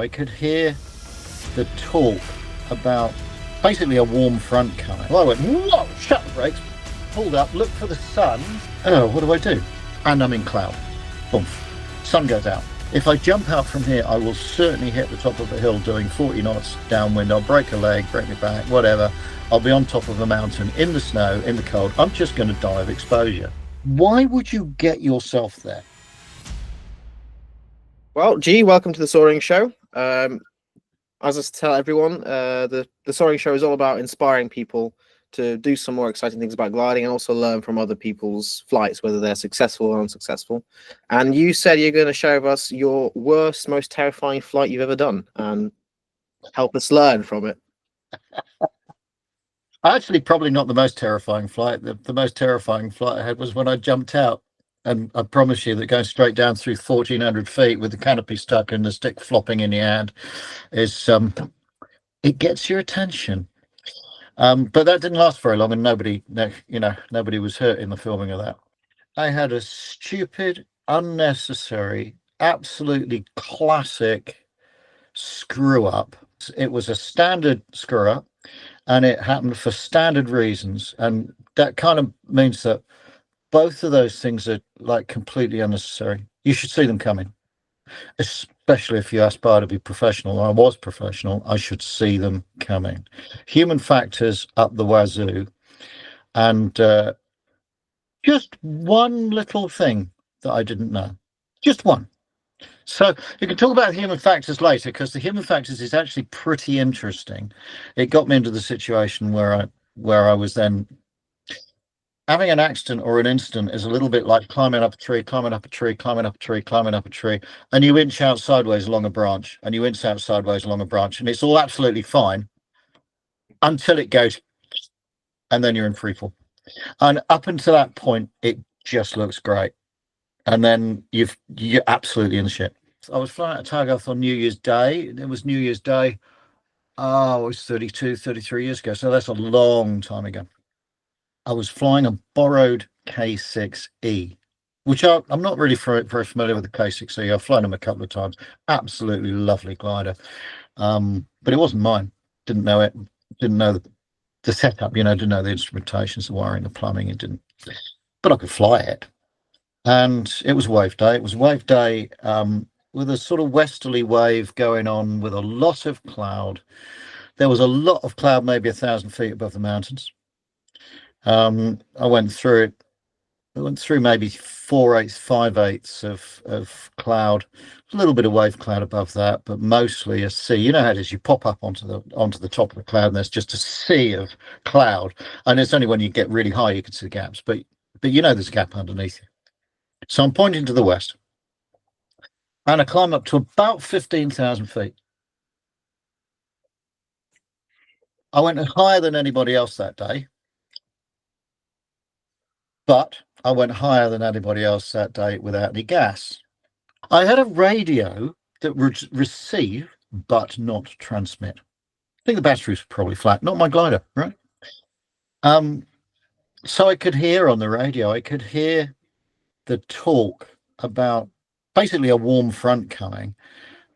I could hear the talk about basically a warm front coming. Well, I went, whoa, shut the brakes, pulled up, looked for the sun. Oh, what do? And I'm in cloud. Boom. Sun goes out. If I jump out from here, I will certainly hit the top of a hill doing 40 knots downwind. I'll break a leg, break my back, whatever. I'll be on top of a mountain in the snow, in the cold. I'm just going to die of exposure. Why would you get yourself there? Well, G, welcome to the Soaring Show. As I tell everyone, the Soaring Show is all about inspiring people to do some more exciting things about gliding and also learn from other people's flights, whether they're successful or unsuccessful. And you said you're going to share with us your worst, most terrifying flight you've ever done and help us learn from it. Actually, probably not the most terrifying flight. The most terrifying flight I had was when I jumped out. And I promise you that going straight down through 1,400 feet with the canopy stuck and the stick flopping in your hand is, it gets your attention. But that didn't last very long, and nobody was hurt in the filming of that. I had a stupid, unnecessary, absolutely classic screw up. It was a standard screw up, and it happened for standard reasons. And that kind of means that both of those things are like completely unnecessary. You should see them coming, especially if you aspire to be professional. I was professional. I should see them coming. Human factors up the wazoo. And just one little thing that I didn't know. Just one. So you can talk about human factors later, because the human factors is actually pretty interesting. It got me into the situation where I was then having an accident or an incident is a little bit like climbing up a tree, climbing up a tree, climbing up a tree, climbing up a tree, and you inch out sideways along a branch, and you inch out sideways along a branch, and it's all absolutely fine until it goes, and then you're in free fall. And up until that point, it just looks great. And then you're absolutely in the shit. So I was flying out of Targarth on New Year's Day. It was New Year's Day. Oh, it was 32, 33 years ago. So that's a long time ago. I was flying a borrowed K6E, which I'm not really very familiar with the K6E. I've flown them a couple of times. Absolutely lovely glider. But it wasn't mine. Didn't know it. Didn't know the setup, didn't know the instrumentations, the wiring, the plumbing. It didn't. But I could fly it. And it was wave day. It was wave day with a sort of westerly wave going on with a lot of cloud. There was a lot of cloud, maybe 1,000 feet above the mountains. I went through it. I went through maybe 4/8, 5/8 of cloud, a little bit of wave cloud above that, but mostly a sea. You know how it is. You pop up onto the top of the cloud, and there's just a sea of cloud. And it's only when you get really high you can see the gaps. But there's a gap underneath you. So I'm pointing to the west, and I climb up to about 15,000 feet. I went higher than anybody else that day. But I went higher than anybody else that day without any gas. I had a radio that would receive but not transmit. I think the battery was probably flat, not my glider, right? So I could hear on the radio, I could hear the talk about basically a warm front coming,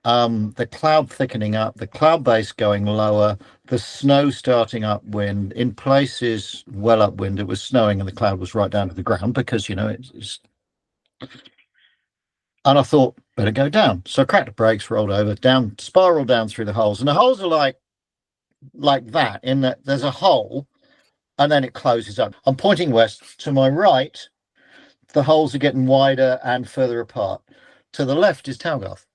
the cloud thickening up, the cloud base going lower, the snow starting upwind. In places well upwind, it was snowing and the cloud was right down to the ground because, it's... And I thought, better go down. So I cracked the brakes, rolled over, down, spiraled down through the holes. And the holes are like that, in that there's a hole and then it closes up. I'm pointing west. To my right, the holes are getting wider and further apart. To the left is Targarth.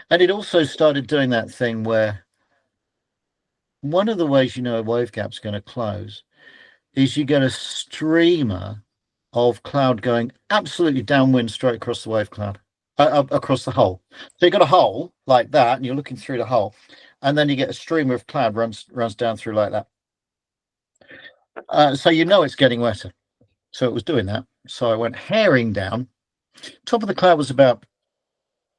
And it also started doing that thing where one of the ways a wave gap's going to close is you get a streamer of cloud going absolutely downwind straight across the wave cloud, across the hole. So you got a hole like that, and you're looking through the hole, and then you get a streamer of cloud runs down through like that. So it's getting wetter. So it was doing that. So I went herring down. Top of the cloud was about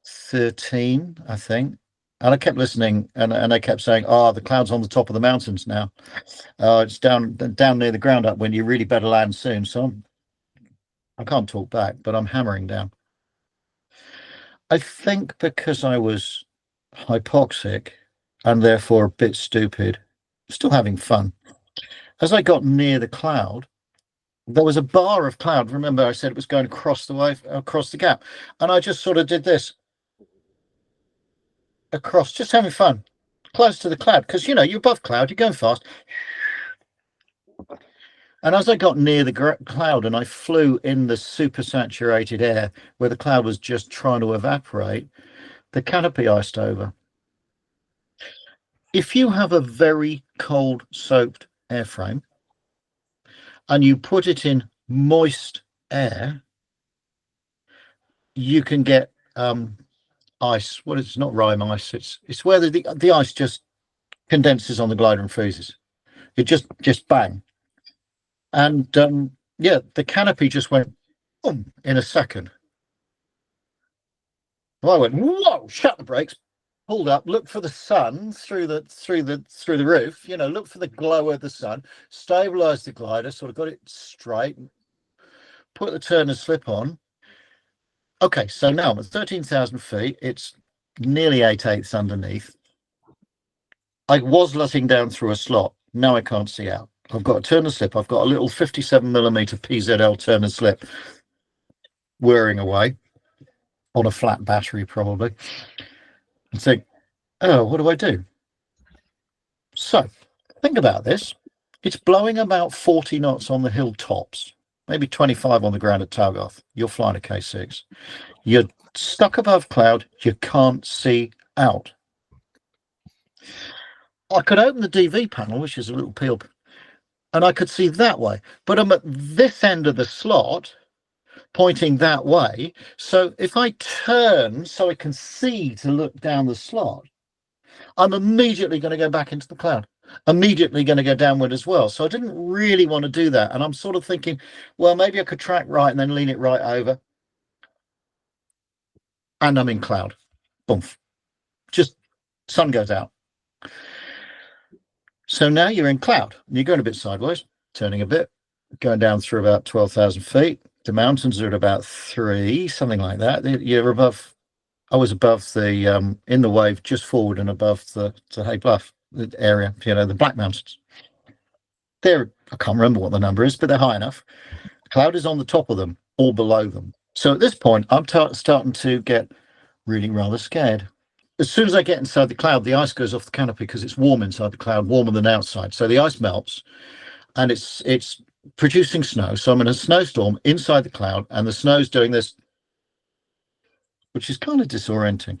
13, I think. And I kept listening, and I kept saying, the cloud's on the top of the mountains now. It's down near the ground up when you really better land soon. So I can't talk back, but I'm hammering down. I think because I was hypoxic, and therefore a bit stupid, still having fun. As I got near the cloud, there was a bar of cloud. Remember, I said it was going across the wave, across the gap, and I just sort of did this across, just having fun, close to the cloud, because you're above cloud, you're going fast. And as I got near the cloud and I flew in the super saturated air where the cloud was just trying to evaporate, the canopy iced over. If you have a very cold soaked airframe and you put it in moist air, you can get ice. What is it's not rime ice. It's where the ice just condenses on the glider and freezes. It just bang. And yeah, the canopy just went boom in a second. Well, I went, whoa, shut the brakes, pulled up, looked for the sun through the roof, look for the glow of the sun, stabilized the glider, sort of got it straight, put the turner slip on. Okay, so now I'm at 13,000 feet. It's nearly 8/8 underneath. I was letting down through a slot. Now I can't see out. I've got a turner slip. I've got a little 57mm PZL turner slip whirring away on a flat battery, probably. And think, oh, what do I do? So think about this. It's blowing about 40 knots on the hilltops, maybe 25 on the ground at Talgoth. You're flying a K6. You're stuck above cloud. You can't see out. I could open the DV panel, which is a little peel, and I could see that way. But I'm at this end of the slot, pointing that way. So if I turn so I can see to look down the slot, I'm immediately going to go back into the cloud, immediately going to go downward as well. So I didn't really want to do that. And I'm sort of thinking, well, maybe I could track right and then lean it right over. And I'm in cloud. Boom. Just sun goes out. So now you're in cloud. You're going a bit sideways, turning a bit, going down through about 12,000 feet. The mountains are at about 3, something like that. You're above. I was above the in the wave, just forward and above the Hay Bluff area. The Black Mountains. I can't remember what the number is, but they're high enough. Cloud is on the top of them or below them. So at this point, I'm starting to get really rather scared. As soon as I get inside the cloud, the ice goes off the canopy because it's warm inside the cloud, warmer than outside. So the ice melts, and it's producing snow. So I'm in a snowstorm inside the cloud, and the snow's doing this, which is kind of disorienting.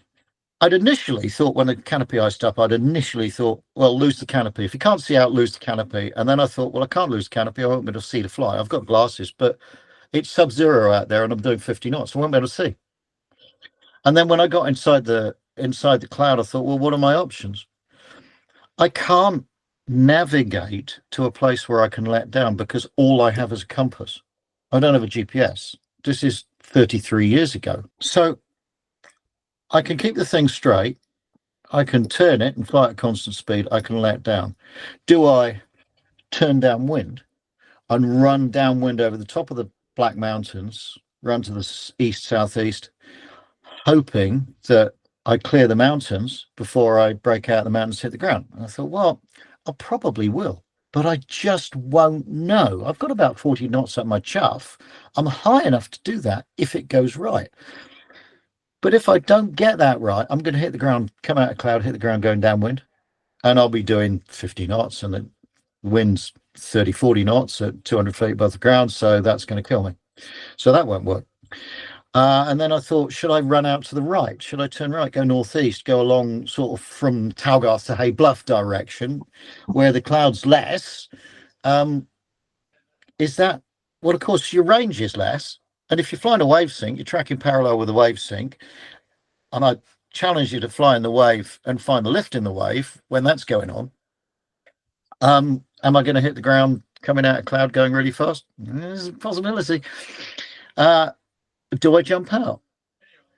I'd initially thought when the canopy iced up, well, lose the canopy. If you can't see out, lose the canopy. And then I thought, well, I can't lose the canopy. I won't be able to see to fly. I've got glasses, but it's sub-zero out there and I'm doing 50 knots. I won't be able to see. And then when I got inside the cloud, I thought, well, what are my options? I can't navigate to a place where I can let down because all I have is a compass. I don't have a GPS. This is 33 years ago. So I can keep the thing straight. I can turn it and fly at constant speed. I can let down. Do I turn downwind and run downwind over the top of the Black Mountains, run to the east, southeast, hoping that I clear the mountains before I break out the mountains, hit the ground? And I thought, well, I probably will, but I just won't know. I've got about 40 knots at my chuff. I'm high enough to do that if it goes right. But if I don't get that right, I'm going to hit the ground, come out of cloud, hit the ground going downwind, and I'll be doing 50 knots, and the wind's 30, 40 knots at 200 feet above the ground, so that's going to kill me. So that won't work. And then I thought, should I run out to the right? Should I turn right, go northeast, go along sort of from Talgarth to Hay Bluff direction, where the cloud's less? Is that, well, of course, your range is less. And if you're flying a wave sink, you're tracking parallel with a wave sink. And I challenge you to fly in the wave and find the lift in the wave when that's going on. Am I going to hit the ground coming out of cloud going really fast? There's a possibility. Do I jump out?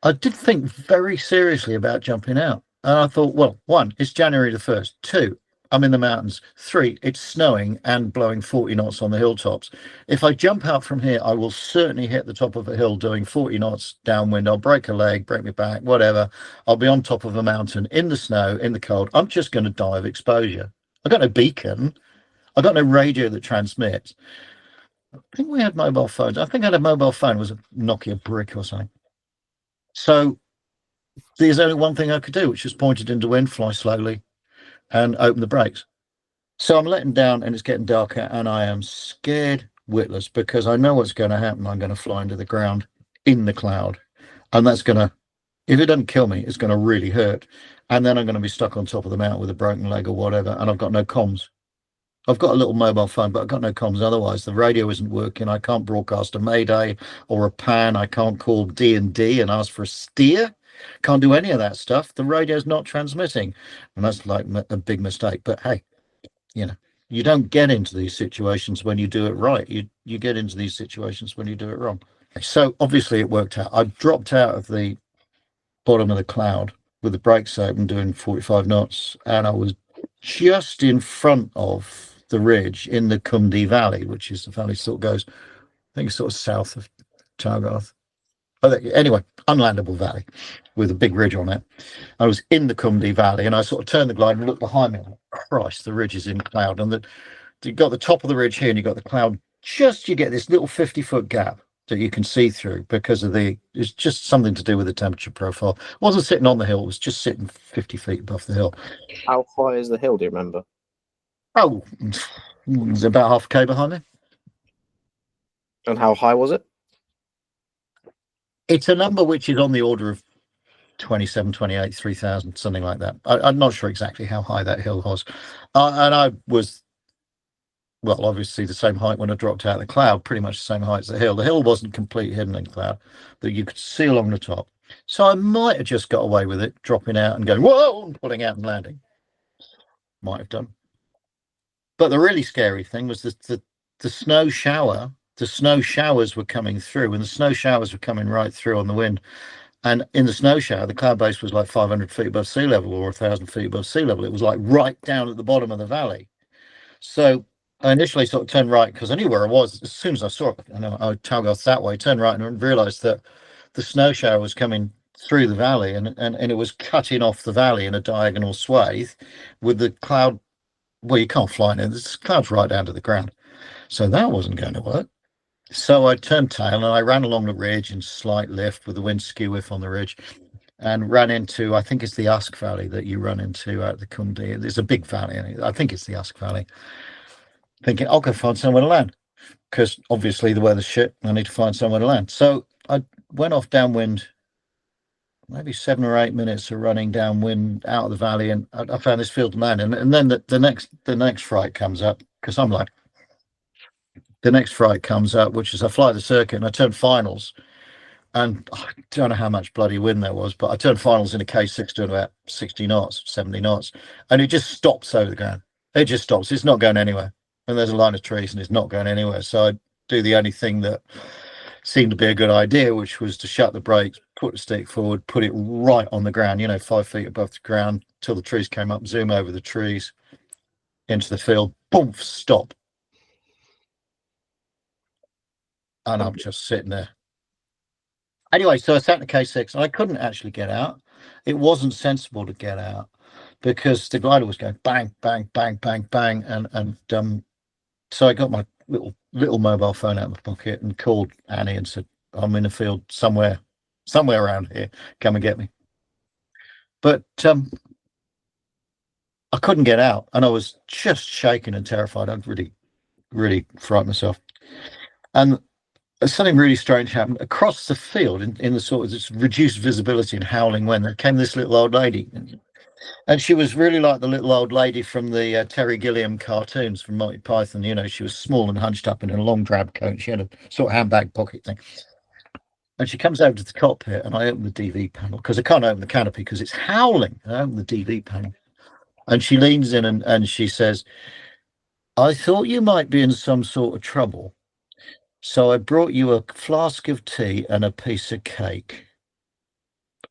I did think very seriously about jumping out. And I thought, well, 1, it's January the 1st. 2, I'm in the mountains. 3, it's snowing and blowing 40 knots on the hilltops. If I jump out from here, I will certainly hit the top of a hill doing 40 knots downwind. I'll break a leg, break my back, whatever. I'll be on top of a mountain in the snow, in the cold. I'm just going to die of exposure. I've got no beacon. I've got no radio that transmits. I think we had mobile phones. I think I had a mobile phone. It was a Nokia brick or something. So there's only one thing I could do, which is point it into wind, fly slowly, and open the brakes. So I'm letting down and it's getting darker and I am scared witless because I know what's going to happen. I'm going to fly into the ground in the cloud. And that's going to, if it doesn't kill me, it's going to really hurt. And then I'm going to be stuck on top of the mountain with a broken leg or whatever. And I've got no comms. I've got a little mobile phone, but I've got no comms otherwise. The radio isn't working. I can't broadcast a mayday or a pan. I can't call D&D and ask for a steer. Can't do any of that stuff. The radio's not transmitting. And that's like a big mistake. But hey, you don't get into these situations when you do it right. You get into these situations when you do it wrong. So obviously it worked out. I dropped out of the bottom of the cloud with the brakes open doing 45 knots, and I was just in front of the ridge in the Cumdee Valley, which is the valley sort of goes, I think it's sort of south of Targarth. Anyway, unlandable valley with a big ridge on it. I was in the Cumdee Valley and I sort of turned the glide and looked behind me. Like, Christ, the ridge is in cloud. And you got the top of the ridge here and you got the cloud. You get this little 50-foot gap that you can see through because of it's just something to do with the temperature profile. It wasn't sitting on the hill. It was just sitting 50 feet above the hill. How high is the hill, do you remember? Oh, it's about half a K behind me. And how high was it? It's a number which is on the order of 27, 28, 3,000, something like that. I'm not sure exactly how high that hill was. And I was, well, obviously the same height when I dropped out of the cloud, pretty much the same height as the hill. The hill wasn't completely hidden in cloud that you could see along the top. So I might have just got away with it, dropping out and going, whoa, and pulling out and landing. Might have done. But the really scary thing was the snow shower. The snow showers were coming through, and the snow showers were coming right through on the wind. And in the snow shower, the cloud base was like 500 feet above sea level or 1,000 feet above sea level. It was like right down at the bottom of the valley. So I initially sort of turned right because I knew where I was. As soon as I saw it, I know I Talgoth that way, turned right and realized that the snow shower was coming through the valley and it was cutting off the valley in a diagonal swathe with the cloud. Well, you can't fly in it. This cloud's right down to the ground. So that wasn't going to work. So I turned tail and I ran along the ridge in slight lift with the wind skew whiff on the ridge and ran into, I think it's the Usk Valley that you run into out the Cumdee. There's a big valley in it. I think it's the Usk Valley. Thinking, I'll go find somewhere to land because obviously the weather's shit. I need to find somewhere to land. So I went off downwind, maybe 7 or 8 minutes of running downwind out of the valley, and I found this field to land. And then the next fright comes up because I'm like, the next fright comes up, which is I fly the circuit and I turn finals. And I don't know how much bloody wind there was, but I turned finals in a K6 doing about 60 knots, 70 knots. And it just stops over the ground. It just stops. It's not going anywhere. And there's a line of trees and it's not going anywhere. So I do the only thing that seemed to be a good idea, which was to shut the brakes, put the stick forward, put it right on the ground, 5 feet above the ground till the trees came up, zoom over the trees into the field, boom, stop. And I'm just sitting there. Anyway, so I sat in the K6 and I couldn't actually get out. It wasn't sensible to get out because the glider was going bang, bang, bang, bang, bang. And so I got my little mobile phone out of my pocket and called Annie and said, I'm in a field somewhere around here. Come and get me. But I couldn't get out and I was just shaking and terrified. I'd really, really frightened myself. And something really strange happened across the field in the sort of this reduced visibility and howling wind. There came this little old lady, and she was really like the little old lady from the Terry Gilliam cartoons from Monty Python. She was small and hunched up in a long drab coat. She had a sort of handbag pocket thing, and she comes over to the cockpit, and I open the DV panel because I can't open the canopy because it's howling. I open the DV panel, and she leans in and she says, "I thought you might be in some sort of trouble. So I brought you a flask of tea and a piece of cake."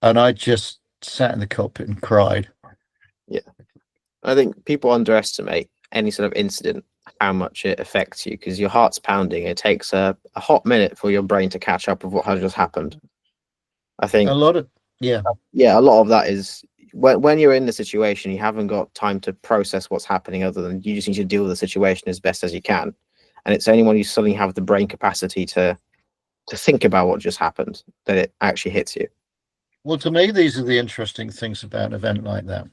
And I just sat in the cockpit and cried. Yeah. I think people underestimate any sort of incident, how much it affects you, because your heart's pounding. It takes a hot minute for your brain to catch up with what has just happened. I think, A lot of, yeah. yeah, a lot of that is when you're in the situation, you haven't got time to process what's happening, other than you just need to deal with the situation as best as you can. And it's only when you suddenly have the brain capacity to think about what just happened that it actually hits you. Well, to me, these are the interesting things about an event like that.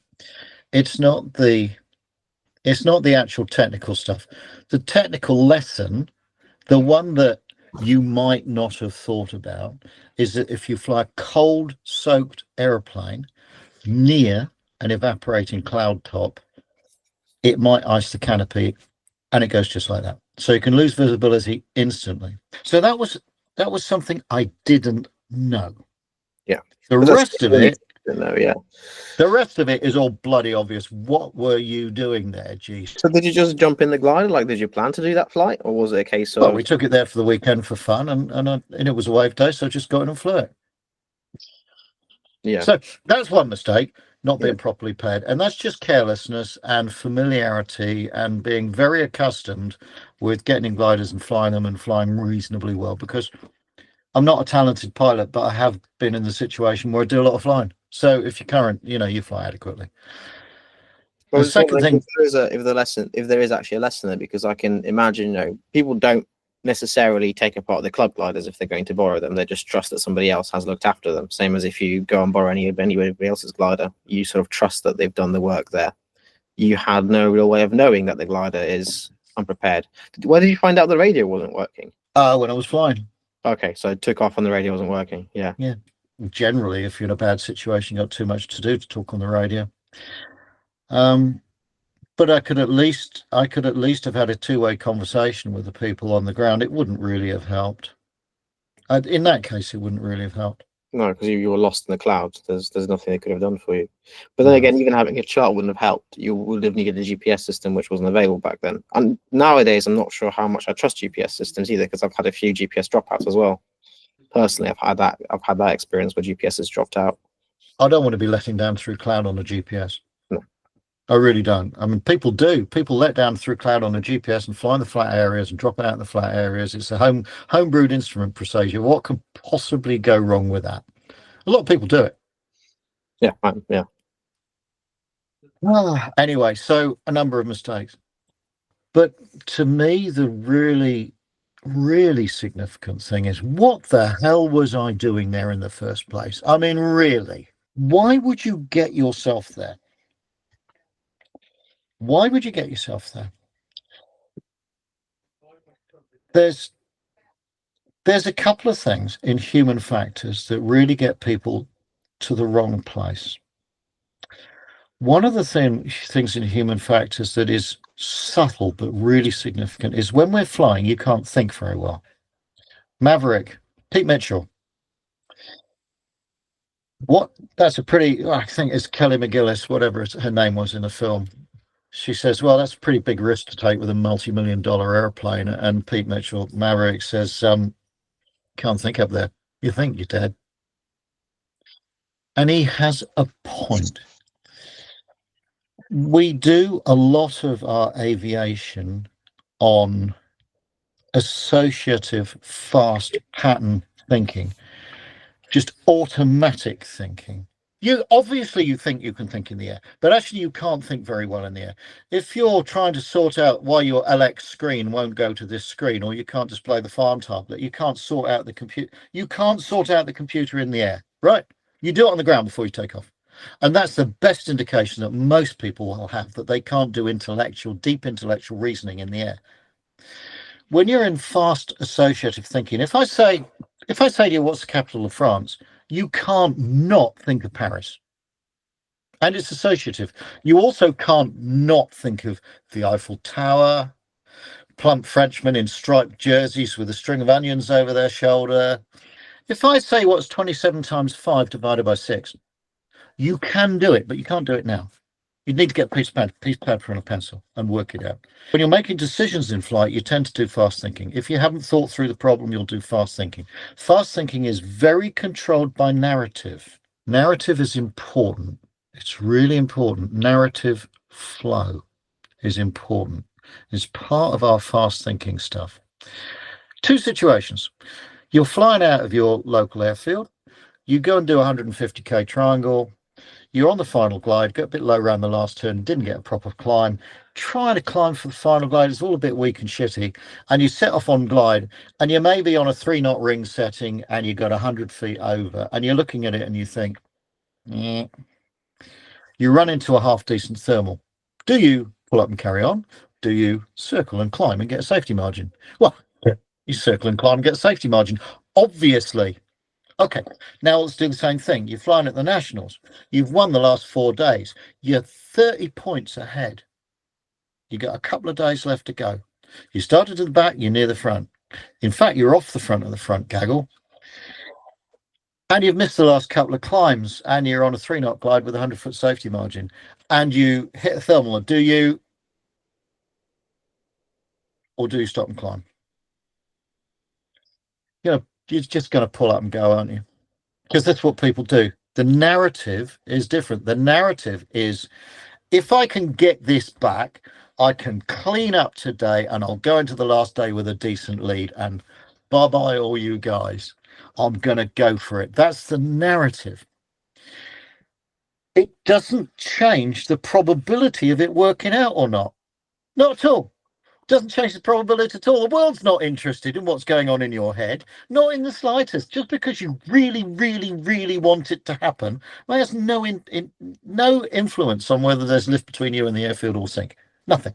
It's not the actual technical stuff. The technical lesson, the one that you might not have thought about, is that if you fly a cold soaked aeroplane near an evaporating cloud top, it might ice the canopy, and it goes just like that. So you can lose visibility instantly. So that was something I didn't know. Yeah. The But that's rest of really it, though, yeah. the rest of it is all bloody obvious. What were you doing there, geez? So did you just jump in the glider? Like, did you plan to do that flight, or was it a case Well, of we took it there for the weekend for fun, and it was a wave day, so I just got in and flew it. yeah? So that's one mistake, not being Yeah. properly paired, and that's just carelessness and familiarity and being very accustomed with getting in gliders and flying them and flying reasonably well. Because I'm not a talented pilot, but I have been in the situation where I do a lot of flying. So if you're current, you fly adequately. I The was just second wondering thing, if there is actually a lesson there, because I can imagine, people don't necessarily take apart the club gliders if they're going to borrow them. They just trust that somebody else has looked after them. Same as if you go and borrow anybody else's glider, you sort of trust that they've done the work there. You had no real way of knowing that the glider is unprepared. Where did you find out the radio wasn't working? when I was flying, Okay, so it took off and the radio wasn't working. Yeah. yeah, generally, if you're in a bad situation, you got too much to do to talk on the radio. But I could at least have had a two-way conversation with the people on the ground. It wouldn't really have helped. In that case, it wouldn't really have helped. No, because you were lost in the clouds. There's nothing they could have done for you. But then No. again, even having a chart wouldn't have helped. You would have needed a GPS system, which wasn't available back then. And nowadays, I'm not sure how much I trust GPS systems either, because I've had a few GPS dropouts as well. Personally, I've had that experience where GPS has dropped out. I don't want to be letting down through cloud on a GPS. No. I really don't. I mean, people do. People let down through cloud on a GPS and fly in the flat areas and drop out in the flat areas. It's a homebrewed instrument procedure. What could possibly go wrong with that? A lot of people do it. Yeah, yeah. Anyway, so a number of mistakes. But to me, the really, really significant thing is, what the hell was I doing there in the first place? I mean, really, why would you get yourself there? Why would you get yourself there? There's a couple of things in human factors that really get people to the wrong place. One of the things in human factors that is subtle but really significant is when we're flying, you can't think very well. Maverick, Pete Mitchell. That's a pretty, I think it's Kelly McGillis, whatever her name was in the film. She says, well, that's a pretty big risk to take with a multi-million-dollar airplane. And Pete Mitchell, Maverick, says, can't think up there. You think you're dead. And he has a point. We do a lot of our aviation on associative, fast pattern thinking, just automatic thinking. You think you can think in the air, but actually you can't think very well in the air. If you're trying to sort out why your LX screen won't go to this screen, or you can't display the farm tablet, you can't sort out the computer. You can't sort out the computer in the air, right? You do it on the ground before you take off. And that's the best indication that most people will have that they can't do deep intellectual reasoning in the air. When you're in fast associative thinking, if I say to you, what's the capital of France? You can't not think of Paris. And it's associative. You also can't not think of the Eiffel Tower, plump Frenchmen in striped jerseys with a string of onions over their shoulder. If I say what's 27 times 5 divided by 6, you can do it, but you can't do it now. You need to get a piece of paper and a pencil and work it out. When you're making decisions in flight, you tend to do fast thinking. If you haven't thought through the problem, you'll do fast thinking. Fast thinking is very controlled by narrative. Narrative is important. It's really important. Narrative flow is important. It's part of our fast thinking stuff. Two situations. You're flying out of your local airfield. You go and do a 150k triangle. You're on the final glide, got a bit low around the last turn, didn't get a proper climb. Trying to climb for the final glide, it's all a bit weak and shitty. And you set off on glide, and you may be on a 3-knot ring setting, and you got 100 feet over, and you're looking at it and you think, eh. You run into a half decent thermal. Do you pull up and carry on? Do you circle and climb and get a safety margin? Well, you circle and climb and get a safety margin, obviously. Okay, now let's do the same thing. You're flying at the Nationals. You've won the last 4 days. You're 30 points ahead. You got a couple of days left to go. You started at the back, you're near the front. In fact, you're off the front of the front gaggle. And you've missed the last couple of climbs, and you're on a 3-knot glide with a 100-foot safety margin. And you hit a thermal. Do you, or do you stop and climb? You're just going to pull up and go, aren't you? Because that's what people do. The narrative is different. The narrative is, if I can get this back, I can clean up today and I'll go into the last day with a decent lead, and bye-bye all you guys. I'm going to go for it. That's the narrative. It doesn't change the probability of it working out or not. Not at all. Doesn't change the probability at all. The world's not interested in what's going on in your head, not in the slightest. Just because you really, really, really want it to happen, it has no influence on whether there's lift between you and the airfield or sink. Nothing.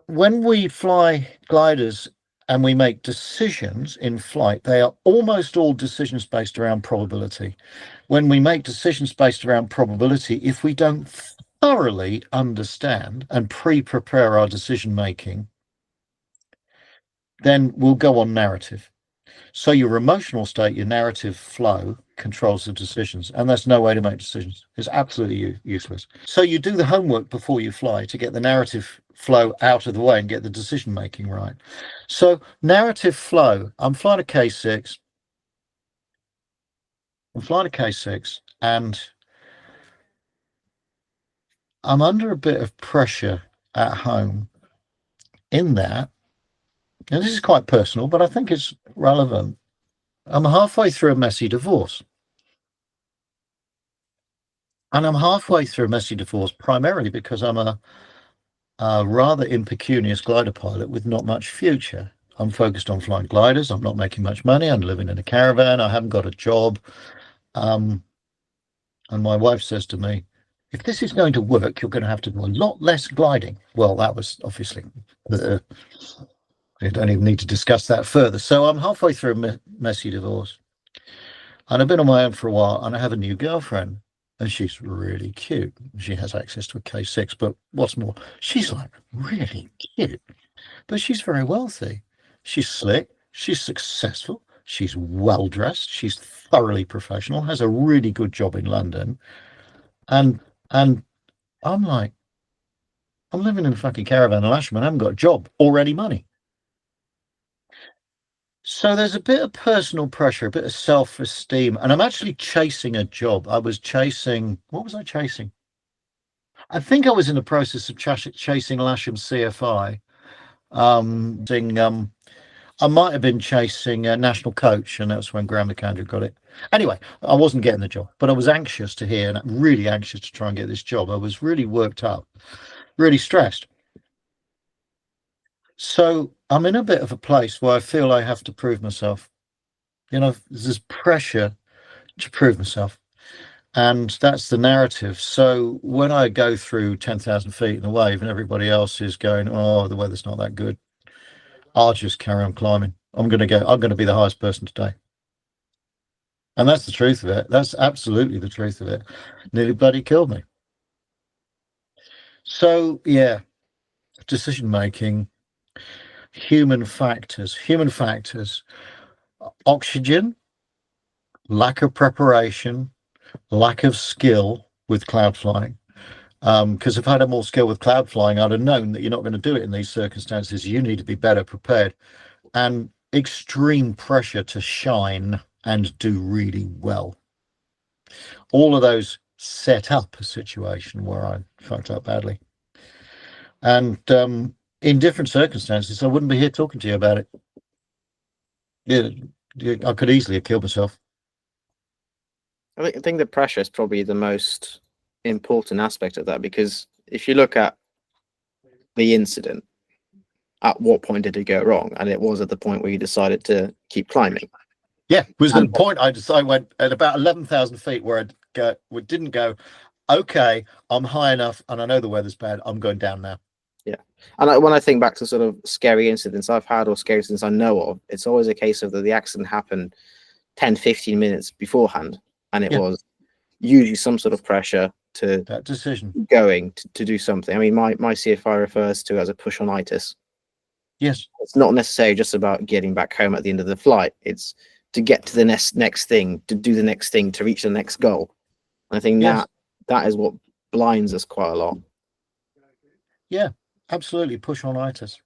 When we fly gliders and we make decisions in flight, they are almost all decisions based around probability. When we make decisions based around probability, if we don't thoroughly understand and pre-prepare our decision making, then we'll go on narrative. So your emotional state, your narrative flow controls the decisions, and that's no way to make decisions. It's absolutely useless. So you do the homework before you fly to get the narrative flow out of the way and get the decision making right. So narrative flow, I'm flying a K6. And I'm under a bit of pressure at home in that, and this is quite personal, but I think it's relevant. I'm halfway through a messy divorce. And I'm halfway through a messy divorce primarily because I'm a rather impecunious glider pilot with not much future. I'm focused on flying gliders. I'm not making much money. I'm living in a caravan. I haven't got a job. And my wife says to me, if this is going to work, you're going to have to do a lot less gliding. Well, that was obviously, I don't even need to discuss that further. So I'm halfway through a messy divorce. And I've been on my own for a while, and I have a new girlfriend. And she's really cute. She has access to a K6, but what's more, she's like really cute. But she's very wealthy. She's slick. She's successful. She's well dressed. She's thoroughly professional. Has a really good job in London. And I'm like, I'm living in a fucking caravan in Lasham and I haven't got a job or any money. So there's a bit of personal pressure, a bit of self-esteem, and I'm actually chasing a job. What was I chasing? I think I was in the process of chasing Lasham CFI. I might have been chasing a national coach, and that's when Graham McAndrew got it. Anyway, I wasn't getting the job, but I was anxious to hear, and really anxious to try and get this job. I was really worked up, really stressed. So I'm in a bit of a place where I feel I have to prove myself. There's pressure to prove myself. And that's the narrative. So when I go through 10,000 feet in a wave and everybody else is going, oh, the weather's not that good, I'll just carry on climbing. I'm going to be the highest person today. And that's the truth of it. That's absolutely the truth of it. Nearly bloody killed me. So, yeah, decision making, human factors, oxygen, lack of preparation, lack of skill with cloud flying. Because if I had more skill with cloud flying, I'd have known that you're not going to do it in these circumstances. You need to be better prepared, and extreme pressure to shine and do really well. All of those set up a situation where I fucked up badly. And in different circumstances, I wouldn't be here talking to you about it. Yeah, I could easily have killed myself. I think the pressure is probably the most important aspect of that, because if you look at the incident, at what point did it go wrong? And it was at the point where you decided to keep climbing. Yeah, was the point I went at about 11,000 feet where I'd go, didn't go, okay, I'm high enough and I know the weather's bad, I'm going down now. Yeah. And when I think back to sort of scary incidents I've had or scary incidents I know of, it's always a case of that the accident happened 10, 15 minutes beforehand. And it was usually some sort of pressure to that decision going to do something. I mean, my CFI refers to it as a push-on-itis. Yes. It's not necessarily just about getting back home at the end of the flight. It's to get to the next thing, to do the next thing, to reach the next goal. And I think that is what blinds us quite a lot. Yeah, absolutely. Push-on-itis.